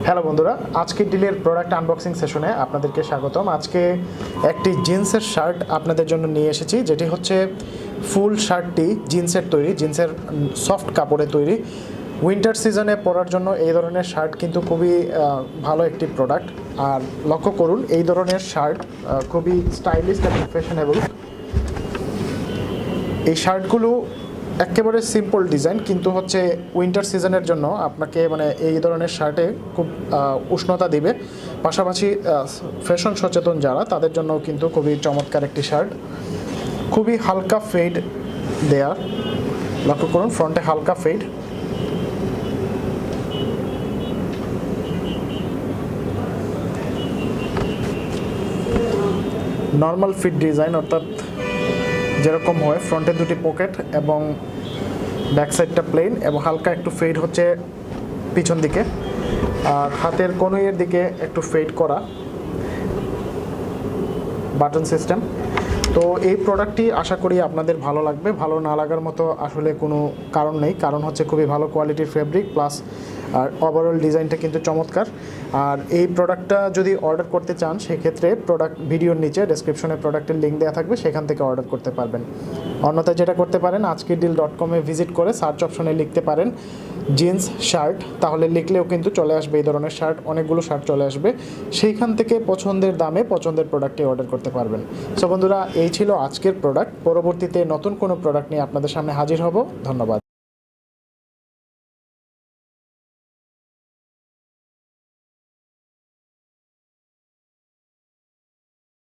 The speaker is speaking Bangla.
হ্যালো বন্ধুরা, আজকের ডিলের প্রোডাক্ট আনবক্সিং সেশনে আপনাদেরকে স্বাগতম। আজকে একটি জিন্সের শার্ট আপনাদের জন্য নিয়ে এসেছি, যেটি হচ্ছে ফুল শার্টটি জিন্সের তৈরি, জিন্সের সফট কাপড়ে তৈরি। উইন্টার সিজনে পরার জন্য এই ধরনের শার্ট কিন্তু খুবই ভালো একটি প্রোডাক্ট। আর লক্ষ্য করুন, এই ধরনের শার্ট খুবই স্টাইলিশ এবং ফ্যাশনেবল। এই শার্টগুলো একেবারে সিম্পল ডিজাইন, কিন্তু হচ্ছে উইন্টার সিজনের জন্য আপনাকে এই ধরনের শার্টে খুব উষ্ণতা দিবে। পাশাপাশি ফ্যাশন সচেতন যারা, তাদের জন্য কিন্তু খুবই চমৎকার একটি শার্ট। খুবই হালকা ফেড দেয়া, লক্ষ্য করুন ফ্রন্টে হালকা ফেড। নর্মাল ফিট ডিজাইন, অর্থাৎ যেরকম হয় ফ্রন্টে দুটি পকেট এবং ব্যাক সাইডটা প্লেন, এবং হালকা একটু ফেড হচ্ছে পিছন দিকে, আর হাতের কনুইয়ের দিকে একটু ফেড করা বাটন সিস্টেম। তো এই প্রোডাক্টটি আশা করি আপনাদের ভালো লাগবে। ভালো না লাগার মতো আসলে কোনো কারণ নেই, কারণ হচ্ছে খুবই ভালো কোয়ালিটির ফেব্রিক, প্লাস আর ওভারঅল ডিজাইনটা কিন্তু চমৎকার। আর এই প্রোডাক্টটা যদি অর্ডার করতে চান, সেক্ষেত্রে প্রোডাক্ট ভিডিওর নিচে ডেসক্রিপশনে প্রোডাক্টের লিঙ্ক দেওয়া থাকবে, সেখান থেকে অর্ডার করতে পারবেন। অন্যথায় যেটা করতে পারেন, ajkerdeal.com-এ ভিজিট করে সার্চ অপশনে লিখতে পারেন জিন্স শার্ট, তাহলে লিখলেও কিন্তু চলে আসবে এই ধরনের শার্ট, অনেকগুলো শার্ট চলে আসবে। সেইখান থেকে পছন্দের দামে পছন্দের প্রোডাক্টটি অর্ডার করতে পারবেন। সো বন্ধুরা, এই ছিল আজকের প্রোডাক্ট। পরবর্তীতে নতুন কোনো প্রোডাক্ট নিয়ে আপনাদের সামনে হাজির হব। ধন্যবাদ।